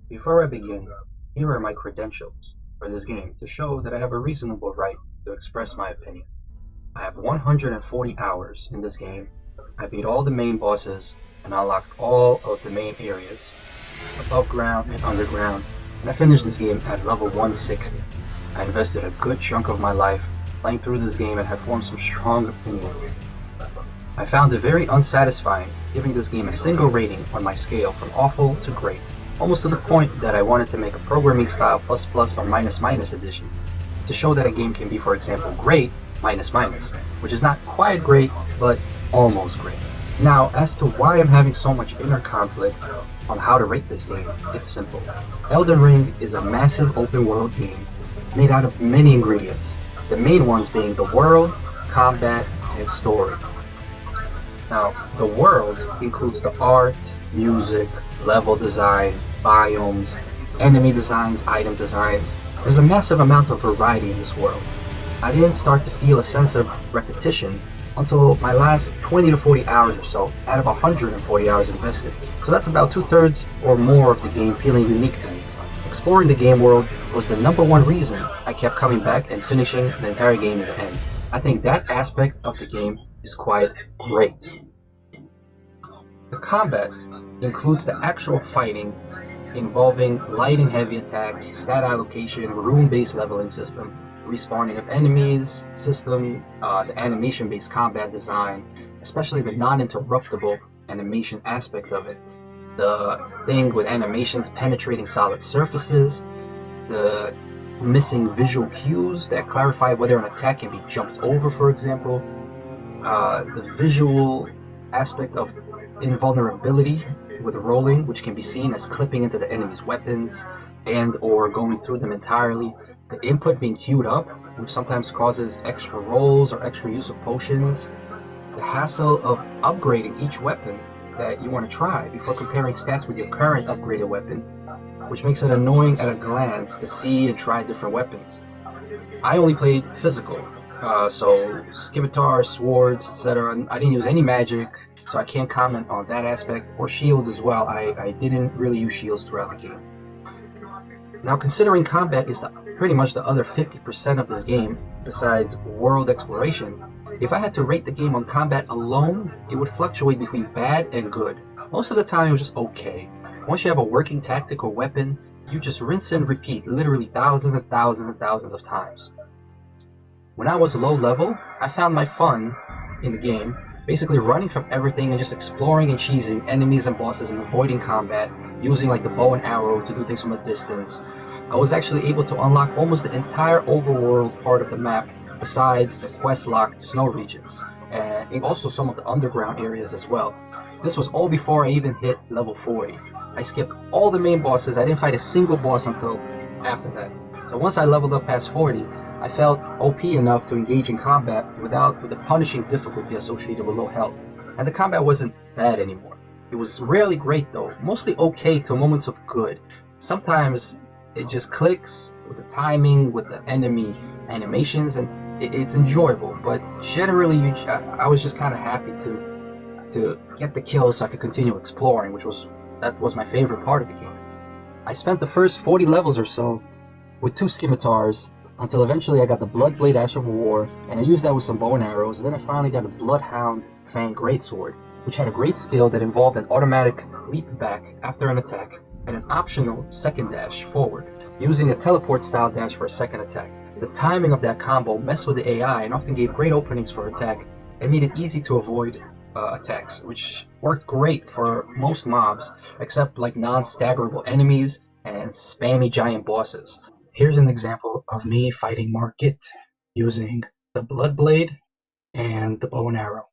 Before I begin, here are my credentials for this game to show that I have a reasonable right to express my opinion. I have 140 hours in this game. I beat all the main bosses and unlocked all of the main areas, above ground and underground, and I finished this game at level 160. I invested a good chunk of my life playing through this game and have formed some strong opinions. I found it very unsatisfying giving this game a single rating on my scale from awful to great, almost to the point that I wanted to make a programming style plus plus or minus minus edition to show that a game can be, for example, great minus minus, which is not quite great, but almost great. Now, as to why I'm having so much inner conflict on how to rate this game, it's simple. Elden Ring is a massive open world game made out of many ingredients, the main ones being the world, combat, and story. Now, the world includes the art, music, level design, biomes, enemy designs, item designs. There's a massive amount of variety in this world. I didn't start to feel a sense of repetition until my last 20 to 40 hours or so out of 140 hours invested. So that's about 2/3 or more of the game feeling unique to me. Exploring the game world was the number one reason I kept coming back and finishing the entire game in the end. I think that aspect of the game is quite great. The combat includes the actual fighting involving light and heavy attacks, stat allocation, rune-based leveling system, respawning of enemies, the animation-based combat design, especially the non-interruptible animation aspect of it. The thing with animations penetrating solid surfaces, the missing visual cues that clarify whether an attack can be jumped over, for example, the visual aspect of invulnerability with rolling, which can be seen as clipping into the enemy's weapons and or going through them entirely, the input being queued up, which sometimes causes extra rolls or extra use of potions, the hassle of upgrading each weapon that you want to try before comparing stats with your current upgraded weapon, which makes it annoying at a glance to see and try different weapons. I only played physical, so scimitars, swords, etc. I didn't use any magic, so I can't comment on that aspect, or shields as well. I didn't really use shields throughout the game. Now, considering combat is pretty much the other 50% of this game, besides world exploration, if I had to rate the game on combat alone, it would fluctuate between bad and good. Most of the time, it was just okay. Once you have a working tactic or weapon, you just rinse and repeat literally thousands and thousands and thousands of times. When I was low level, I found my fun in the game basically running from everything and just exploring and cheesing enemies and bosses and avoiding combat, using like the bow and arrow to do things from a distance. I was actually able to unlock almost the entire overworld part of the map besides the quest-locked snow regions, and also some of the underground areas as well. This was all before I even hit level 40. I skipped all the main bosses. I didn't fight a single boss until after that. So once I leveled up past 40, I felt OP enough to engage in combat with the punishing difficulty associated with low health. And the combat wasn't bad anymore. It was rarely great though, mostly okay to moments of good. Sometimes it just clicks with the timing, with the enemy animations, and it's enjoyable. But generally, I was just kind of happy to get the kills so I could continue exploring, that was my favorite part of the game. I spent the first 40 levels or so with 2 scimitars, until eventually I got the Bloodblade Ash of War, and I used that with some bow and arrows, and then I finally got a Bloodhound Fang Greatsword, which had a great skill that involved an automatic leap back after an attack, and an optional second dash forward, using a teleport style dash for a second attack. The timing of that combo messed with the AI and often gave great openings for attack, and made it easy to avoid attacks, which worked great for most mobs, except like non-staggerable enemies and spammy giant bosses. Here's an example of me fighting Margit using the Bloodblade and the bow and arrow.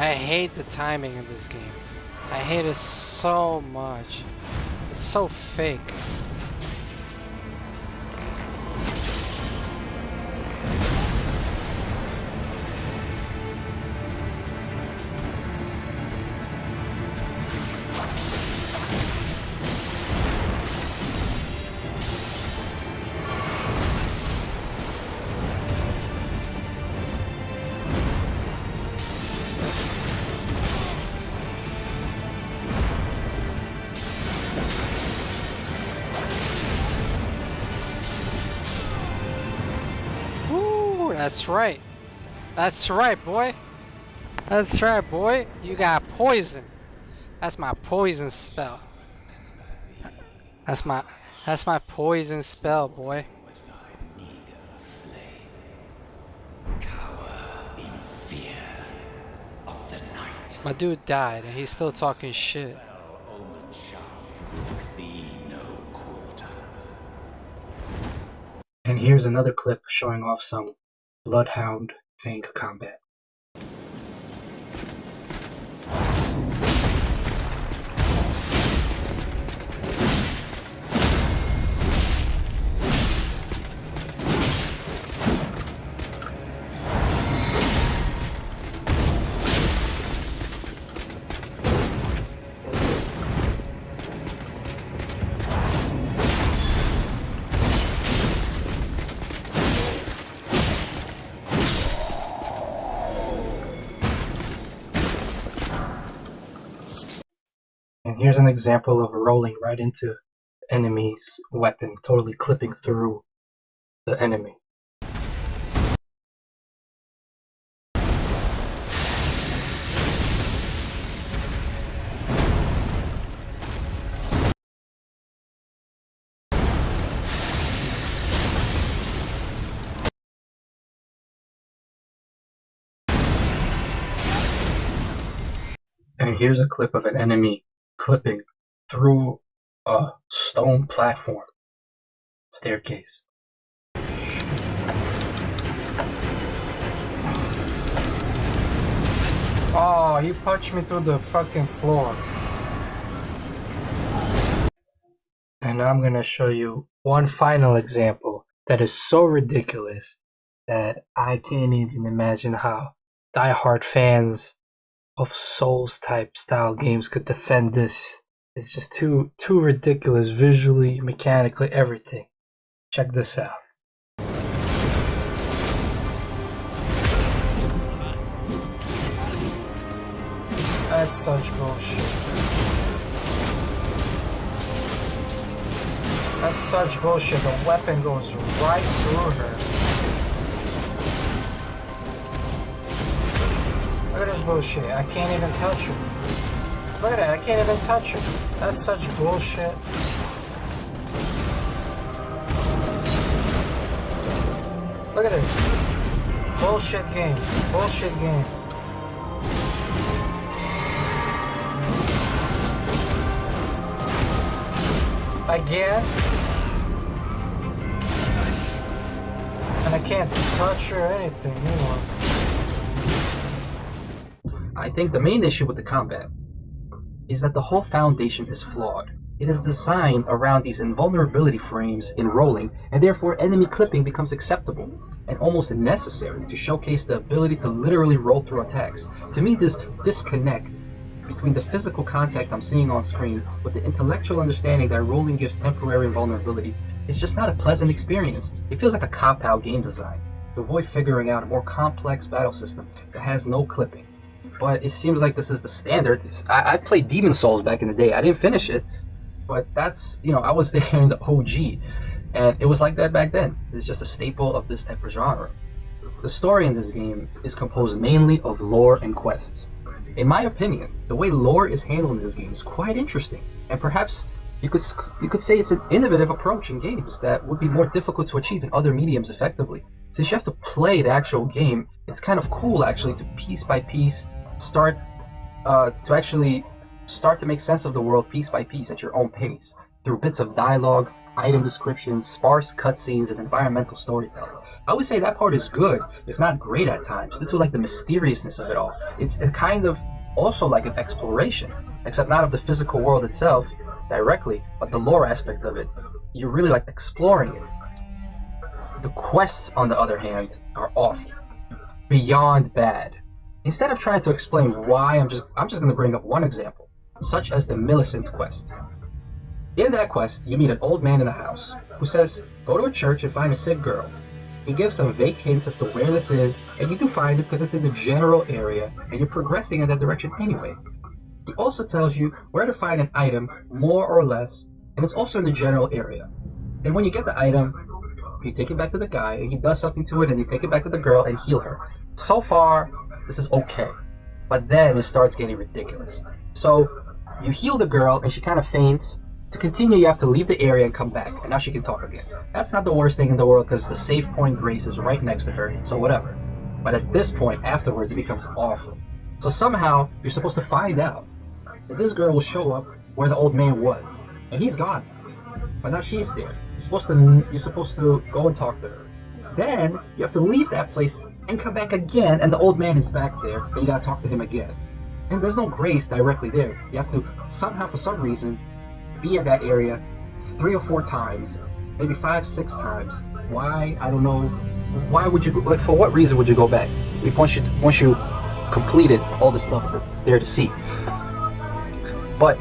I hate the timing in this game. I hate it so much. It's so fake. That's right. That's right, boy. That's right, boy. You got poison. That's my poison spell. That's my poison spell, boy. My dude died and he's still talking shit. And here's another clip showing off some Bloodhound Fang combat. And here's an example of rolling right into enemy's weapon, totally clipping through the enemy. And here's a clip of an enemy clipping through a stone platform staircase. Oh, he punched me through the fucking floor. And now I'm gonna show you one final example that is so ridiculous that I can't even imagine how diehard fans of Souls type style games could defend this. It's just too ridiculous visually, mechanically, everything. Check this out. That's such bullshit. That's such bullshit. The weapon goes right through her. Look at this bullshit. I can't even touch her. Look at that. I can't even touch her. That's such bullshit. Look at this. Bullshit game. Bullshit game. Again. And I can't touch her or anything anymore. I think the main issue with the combat is that the whole foundation is flawed. It is designed around these invulnerability frames in rolling, and therefore enemy clipping becomes acceptable and almost necessary to showcase the ability to literally roll through attacks. To me, this disconnect between the physical contact I'm seeing on screen with the intellectual understanding that rolling gives temporary invulnerability is just not a pleasant experience. It feels like a cop-out game design to avoid figuring out a more complex battle system that has no clipping. But it seems like this is the standard. I've played Demon Souls back in the day. I didn't finish it, but that's, I was there in the OG, and it was like that back then. It's just a staple of this type of genre. The story in this game is composed mainly of lore and quests. In my opinion, the way lore is handled in this game is quite interesting, and perhaps you could say it's an innovative approach in games that would be more difficult to achieve in other mediums effectively. Since you have to play the actual game, it's kind of cool actually to piece by piece start to make sense of the world piece by piece at your own pace through bits of dialogue, item descriptions, sparse cutscenes, and environmental storytelling. I would say that part is good, if not great at times, due to like the mysteriousness of it all. It's a kind of also like an exploration, except not of the physical world itself directly, but the lore aspect of it. You're really like exploring it. The quests, on the other hand, are awful, beyond bad. Instead of trying to explain why, I'm just going to bring up one example, such as the Millicent quest. In that quest, you meet an old man in a house who says, "Go to a church and find a sick girl." He gives some vague hints as to where this is, and you do find it because it's in the general area, and you're progressing in that direction anyway. He also tells you where to find an item, more or less, and it's also in the general area. And when you get the item, you take it back to the guy, and he does something to it, and you take it back to the girl and heal her. So far, this is okay. But then it starts getting ridiculous. So, you heal the girl, and she kind of faints. To continue, you have to leave the area and come back, and now she can talk again. That's not the worst thing in the world, because the save point Grace is right next to her, so whatever. But at this point, afterwards, it becomes awful. So somehow, you're supposed to find out that this girl will show up where the old man was, and he's gone. But now she's there. You're supposed to go and talk to her. Then you have to leave that place and come back again, and the old man is back there, and you gotta talk to him again. And there's no Grace directly there. You have to somehow, for some reason, be in that area 3 or 4 times, maybe 5, 6 times. Why? I don't know. Why would you? Like, for what reason would you go back? If once you completed all the stuff that's there to see. But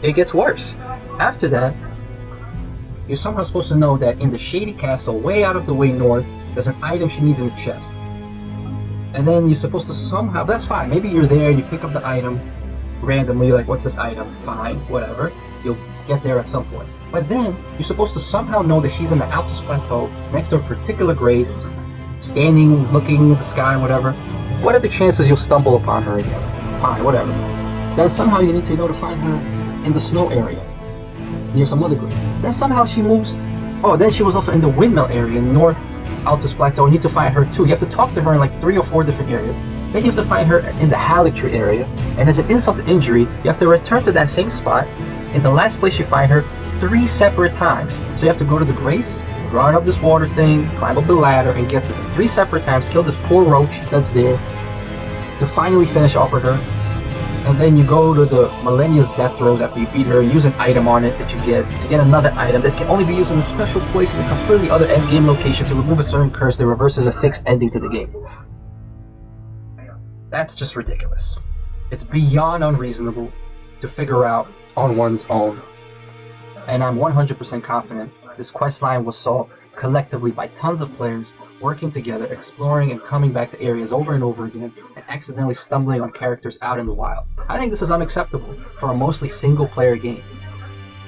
it gets worse. After that, you're somehow supposed to know that in the shady castle, way out of the way north, there's an item she needs in the chest. And then you're supposed to somehow, that's fine, maybe you're there and you pick up the item randomly, like, what's this item? Fine, whatever. You'll get there at some point. But then, you're supposed to somehow know that she's in the Altus Plateau, next to a particular Grace, standing, looking at the sky, whatever. What are the chances you'll stumble upon her again? Fine, whatever. Then somehow you need to know to find her in the snow area, near some other Grace. Then somehow she moves. Oh, then she was also in the windmill area in North Altus Plateau. You need to find her too. You have to talk to her in like 3 or 4 different areas. Then you have to find her in the Halictree area. And as an insult to injury, you have to return to that same spot. In the last place you find her 3 separate times. So you have to go to the Grace, run up this water thing, climb up the ladder, and get there 3 separate times. Kill this poor roach that's there to finally finish off with her. And then you go to the Millennia's Death Throes after you beat her, use an item on it that you get to get another item that can only be used in a special place in a completely other endgame location to remove a certain curse that reverses a fixed ending to the game. That's just ridiculous. It's beyond unreasonable to figure out on one's own. And I'm 100% confident this questline was solved collectively by tons of players working together, exploring and coming back to areas over and over again, and accidentally stumbling on characters out in the wild. I think this is unacceptable for a mostly single-player game.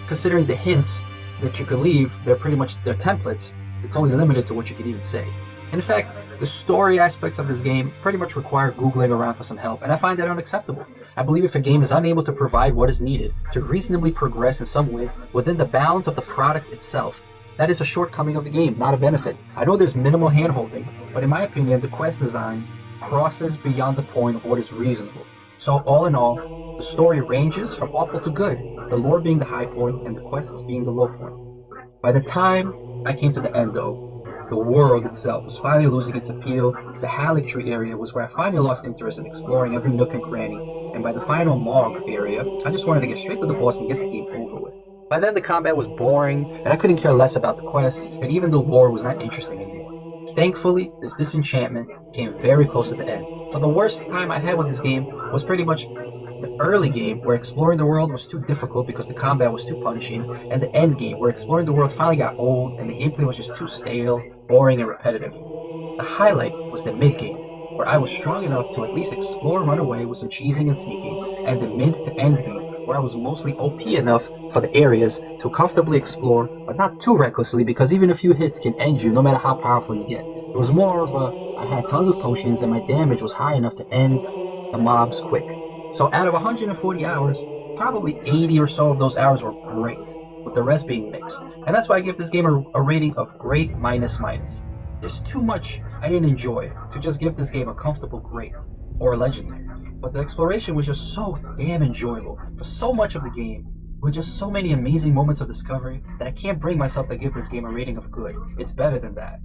Considering the hints that you could leave, they're templates. It's only limited to what you can even say. In fact, the story aspects of this game pretty much require Googling around for some help, and I find that unacceptable. I believe if a game is unable to provide what is needed to reasonably progress in some way within the bounds of the product itself, that is a shortcoming of the game, not a benefit. I know there's minimal handholding, but in my opinion, the quest design crosses beyond the point of what is reasonable. So all in all, the story ranges from awful to good, the lore being the high point and the quests being the low point. By the time I came to the end though, the world itself was finally losing its appeal. The Halictree area was where I finally lost interest in exploring every nook and cranny, and by the final Mog area, I just wanted to get straight to the boss and get the game over with. By then the combat was boring, and I couldn't care less about the quests, and even the lore was not interesting anymore. Thankfully, this disenchantment came very close to the end. So the worst time I had with this game was pretty much the early game, where exploring the world was too difficult because the combat was too punishing, and the end game, where exploring the world finally got old and the gameplay was just too stale, boring, and repetitive. The highlight was the mid game, where I was strong enough to at least explore and run away with some cheesing and sneaking, and the mid to end game, where I was mostly OP enough for the areas to comfortably explore, but not too recklessly, because even a few hits can end you no matter how powerful you get. It was more of I had tons of potions and my damage was high enough to end the mobs quick. So out of 140 hours, probably 80 or so of those hours were great, with the rest being mixed. And that's why I give this game a rating of great minus minus. There's too much I didn't enjoy to just give this game a comfortable great or legendary. But the exploration was just so damn enjoyable for so much of the game, with just so many amazing moments of discovery, that I can't bring myself to give this game a rating of good. It's better than that.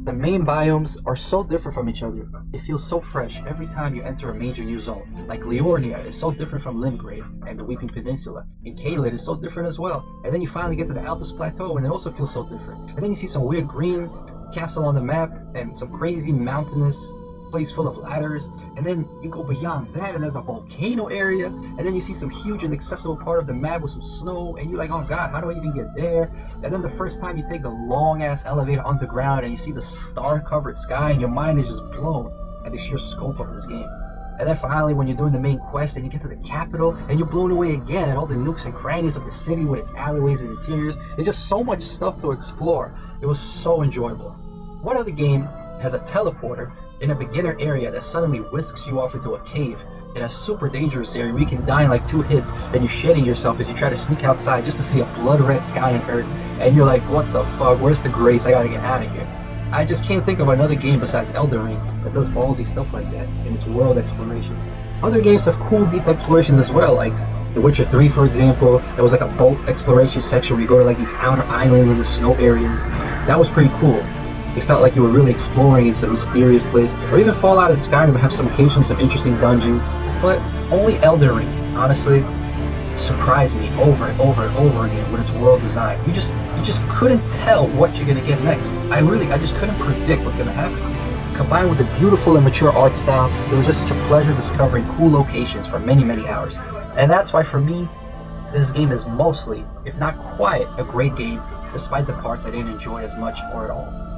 The main biomes are so different from each other. It feels so fresh every time you enter a major new zone. Like Liornia is so different from Limgrave and the Weeping Peninsula. And Caelid is so different as well. And then you finally get to the Altus Plateau and it also feels so different. And then you see some weird green castle on the map and some crazy mountainous place full of ladders, and then you go beyond that and there's a volcano area, and then you see some huge inaccessible part of the map with some snow, and you're like, oh god, how do I even get there? And then the first time you take the long ass elevator underground and you see the star covered sky, and your mind is just blown at the sheer scope of this game. And then finally, when you're doing the main quest and you get to the capital and you're blown away again at all the nooks and crannies of the city with its alleyways and interiors. It's just so much stuff to explore. It was so enjoyable. What other game has a teleporter in a beginner area that suddenly whisks you off into a cave in a super dangerous area where you can die in like 2 hits and you're shitting yourself as you try to sneak outside just to see a blood red sky and earth, and you're like, what the fuck, where's the grace? I gotta get out of here. I just can't think of another game besides Elden Ring that does ballsy stuff like that in its world exploration. Other games have cool deep explorations as well, like The Witcher 3 for example. There was like a boat exploration section where you go to like these outer islands and the snow areas. That was pretty cool. It felt like you were really exploring in some mysterious place. Or even Fallout and Skyrim have some occasionally some interesting dungeons. But only Elden Ring, honestly, surprised me over and over and over again with its world design. You just couldn't tell what you're gonna get next. I just couldn't predict what's gonna happen. Combined with the beautiful and mature art style, it was just such a pleasure discovering cool locations for many, many hours. And that's why for me, this game is mostly, if not quite, a great game, despite the parts I didn't enjoy as much or at all.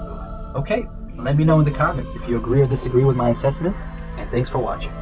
Okay, let me know in the comments if you agree or disagree with my assessment, and thanks for watching.